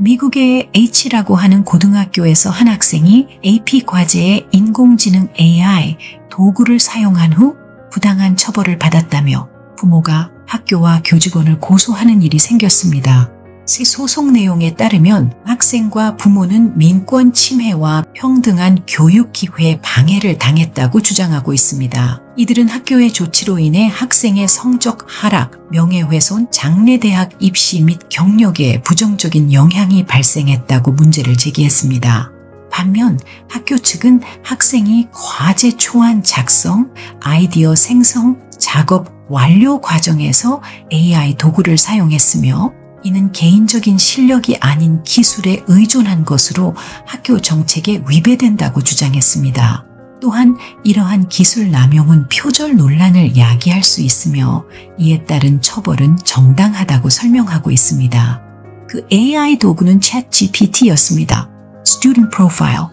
미국의 H라고 하는 고등학교에서 한 학생이 AP 과제에 인공지능 AI 도구를 사용한 후 부당한 처벌을 받았다며 부모가 학교와 교직원을 고소하는 일이 생겼습니다. 새 소송 내용에 따르면 학생과 부모는 민권 침해와 평등한 교육 기회에 방해를 당했다고 주장하고 있습니다. 이들은 학교의 조치로 인해 학생의 성적 하락, 명예훼손, 장래대학 입시 및 경력에 부정적인 영향이 발생했다고 문제를 제기했습니다. 반면 학교 측은 학생이 과제 초안 작성, 아이디어 생성, 작업 완료 과정에서 AI 도구를 사용했으며 이는 개인적인 실력이 아닌 기술에 의존한 것으로 학교 정책에 위배된다고 주장했습니다. 또한 이러한 기술 남용은 표절 논란을 야기할 수 있으며 이에 따른 처벌은 정당하다고 설명하고 있습니다. 그 AI 도구는 ChatGPT였습니다. Student Profile,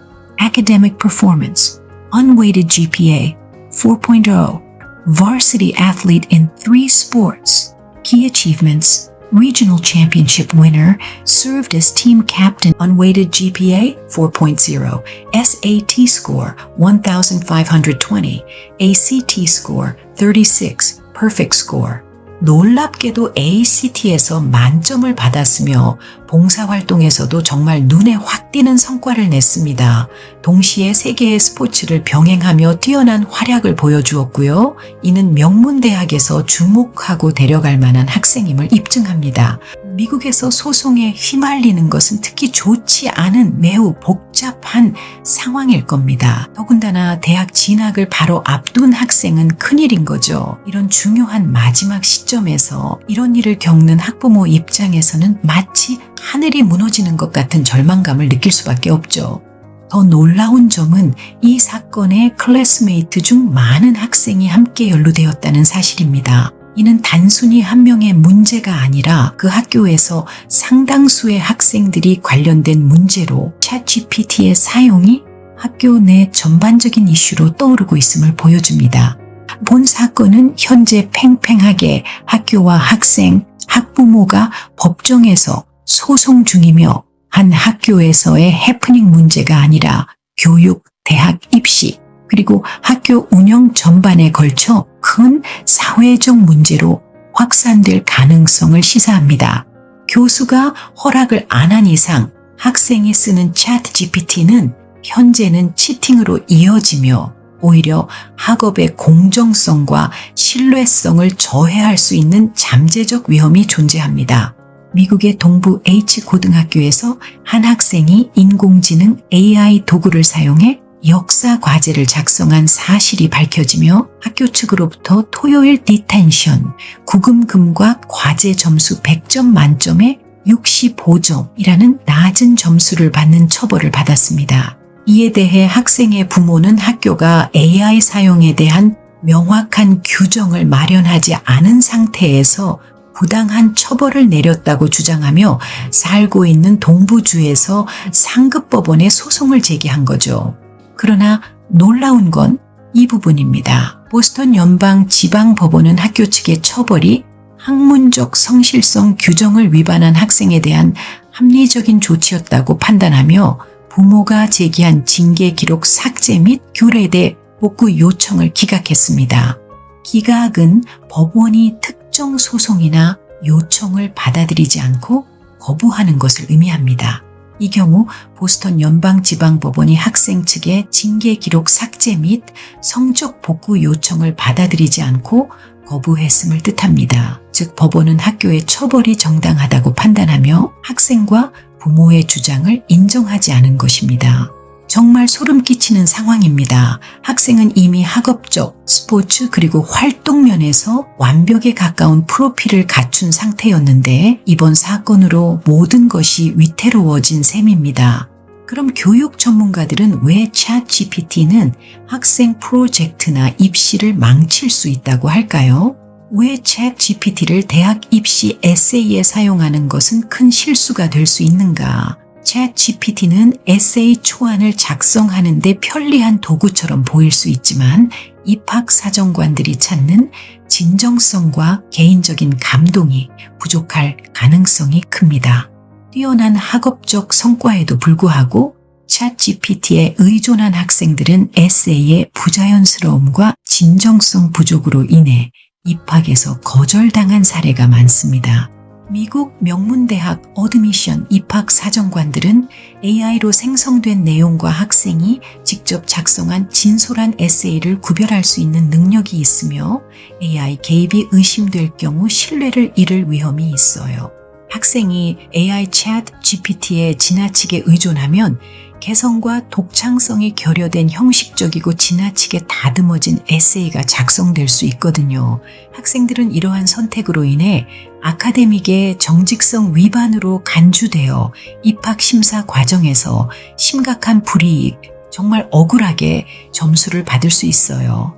Academic Performance, Unweighted GPA 4.0, Varsity Athlete in 3 Sports, Key Achievements, Regional Championship winner, served as team captain, unweighted GPA 4.0, SAT score 1,520, ACT score 36, perfect score. 놀랍게도 ACT에서 만점을 받았으며 봉사활동에서도 정말 눈에 확 띄는 성과를 냈습니다. 동시에 세 개의 스포츠를 병행하며 뛰어난 활약을 보여주었고요. 이는 명문대학에서 주목하고 데려갈 만한 학생임을 입증합니다. 미국에서 소송에 휘말리는 것은 특히 좋지 않은 매우 복잡한 상황일 겁니다. 더군다나 대학 진학을 바로 앞둔 학생은 큰일인 거죠. 이런 중요한 마지막 시점에서 이런 일을 겪는 학부모 입장에서는 마치 하늘이 무너지는 것 같은 절망감을 느낄 수밖에 없죠. 더 놀라운 점은 이 사건에 클래스메이트 중 많은 학생이 함께 연루되었다는 사실입니다. 이는 단순히 한 명의 문제가 아니라 그 학교에서 상당수의 학생들이 관련된 문제로 ChatGPT의 사용이 학교 내 전반적인 이슈로 떠오르고 있음을 보여줍니다. 본 사건은 현재 팽팽하게 학교와 학생, 학부모가 법정에서 소송 중이며 한 학교에서의 해프닝 문제가 아니라 교육, 대학 입시, 그리고 학교 운영 전반에 걸쳐 큰 사회적 문제로 확산될 가능성을 시사합니다. 교수가 허락을 안 한 이상 학생이 쓰는 ChatGPT는 현재는 치팅으로 이어지며 오히려 학업의 공정성과 신뢰성을 저해할 수 있는 잠재적 위험이 존재합니다. 미국의 동부 H 고등학교에서 한 학생이 인공지능 AI 도구를 사용해 역사 과제를 작성한 사실이 밝혀지며 학교 측으로부터 토요일 디텐션, 구금금과 과제 점수 100점 만점에 65점이라는 낮은 점수를 받는 처벌을 받았습니다. 이에 대해 학생의 부모는 학교가 AI 사용에 대한 명확한 규정을 마련하지 않은 상태에서 부당한 처벌을 내렸다고 주장하며 살고 있는 동부주에서 상급법원에 소송을 제기한 거죠. 그러나 놀라운 건 이 부분입니다. 보스턴 연방지방법원은 학교 측의 처벌이 학문적 성실성 규정을 위반한 학생에 대한 합리적인 조치였다고 판단하며 부모가 제기한 징계 기록 삭제 및 규례대 복구 요청을 기각했습니다. 기각은 법원이 특정 소송이나 요청을 받아들이지 않고 거부하는 것을 의미합니다. 이 경우 보스턴 연방지방법원이 학생 측의 징계 기록 삭제 및 성적 복구 요청을 받아들이지 않고 거부했음을 뜻합니다. 즉 법원은 학교의 처벌이 정당하다고 판단하며 학생과 부모의 주장을 인정하지 않은 것입니다. 정말 소름 끼치는 상황입니다. 학생은 이미 학업적, 스포츠 그리고 활동 면에서 완벽에 가까운 프로필을 갖춘 상태였는데 이번 사건으로 모든 것이 위태로워진 셈입니다. 그럼 교육 전문가들은 왜 ChatGPT는 학생 프로젝트나 입시를 망칠 수 있다고 할까요? 왜 ChatGPT를 대학 입시 에세이에 사용하는 것은 큰 실수가 될 수 있는가? ChatGPT는 에세이 초안을 작성하는 데 편리한 도구처럼 보일 수 있지만 입학사정관들이 찾는 진정성과 개인적인 감동이 부족할 가능성이 큽니다. 뛰어난 학업적 성과에도 불구하고 챗GPT에 의존한 학생들은 에세이의 부자연스러움과 진정성 부족으로 인해 입학에서 거절당한 사례가 많습니다. 미국 명문대학 어드미션 입학 사정관들은 AI로 생성된 내용과 학생이 직접 작성한 진솔한 에세이를 구별할 수 있는 능력이 있으며 AI 개입이 의심될 경우 신뢰를 잃을 위험이 있어요. 학생이 AI 챗 GPT에 지나치게 의존하면 개성과 독창성이 결여된 형식적이고 지나치게 다듬어진 에세이가 작성될 수 있거든요. 학생들은 이러한 선택으로 인해 아카데믹의 정직성 위반으로 간주되어 입학 심사 과정에서 심각한 불이익, 정말 억울하게 점수를 받을 수 있어요.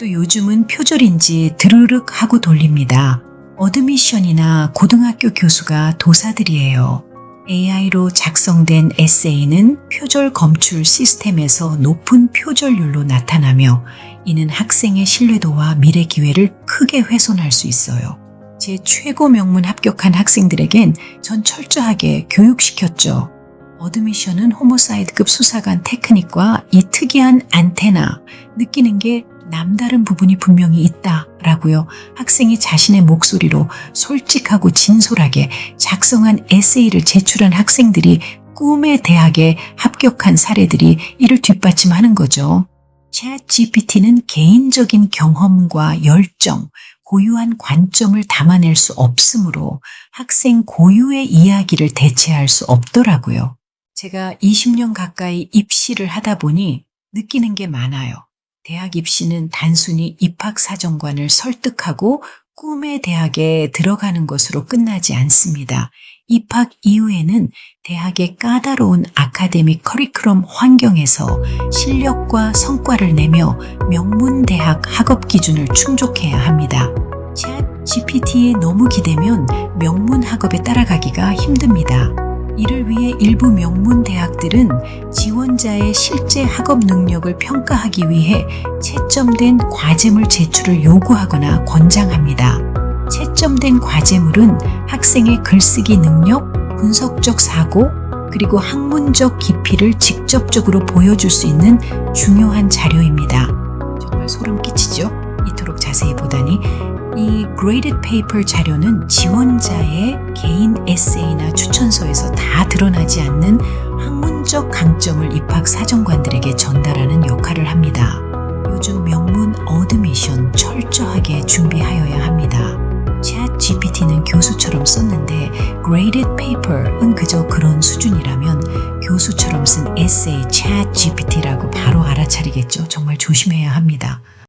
또 요즘은 표절인지 드르륵 하고 돌립니다. 어드미션이나 고등학교 교수가 도사들이에요. AI로 작성된 에세이는 표절 검출 시스템에서 높은 표절률로 나타나며 이는 학생의 신뢰도와 미래 기회를 크게 훼손할 수 있어요. 제 최고 명문 합격한 학생들에겐 전 철저하게 교육시켰죠. 어드미션은 호모사이드급 수사관 테크닉과 이 특이한 안테나, 느끼는 게 남다른 부분이 분명히 있다라고요. 학생이 자신의 목소리로 솔직하고 진솔하게 작성한 에세이를 제출한 학생들이 꿈의 대학에 합격한 사례들이 이를 뒷받침하는 거죠. 챗 GPT는 개인적인 경험과 열정, 고유한 관점을 담아낼 수 없으므로 학생 고유의 이야기를 대체할 수 없더라고요. 제가 20년 가까이 입시를 하다 보니 느끼는 게 많아요. 대학 입시는 단순히 입학사정관을 설득하고 꿈의 대학에 들어가는 것으로 끝나지 않습니다. 입학 이후에는 대학의 까다로운 아카데믹 커리큘럼 환경에서 실력과 성과를 내며 명문대학 학업 기준을 충족해야 합니다. 챗 GPT에 너무 기대면 명문 학업에 따라가기가 힘듭니다. 이를 위해 일부 명문 대학들은 지원자의 실제 학업 능력을 평가하기 위해 채점된 과제물 제출을 요구하거나 권장합니다. 채점된 과제물은 학생의 글쓰기 능력, 분석적 사고, 그리고 학문적 깊이를 직접적으로 보여줄 수 있는 중요한 자료입니다. 정말 소름 끼치죠? 이토록 자세히 보다니. 이 graded paper 자료는 지원자의 개인 에세이나 추천서에서 다 드러나지 않는 학문적 강점을 입학 사정관들에게 전달하는 역할을 합니다. 요즘 명문 어드미션 철저하게 준비하여야 합니다. 챗 GPT는 교수처럼 썼는데 graded paper은 그저 그런 수준이라면 교수처럼 쓴 에세이 챗 GPT라고 바로 알아차리겠죠. 정말 조심해야 합니다.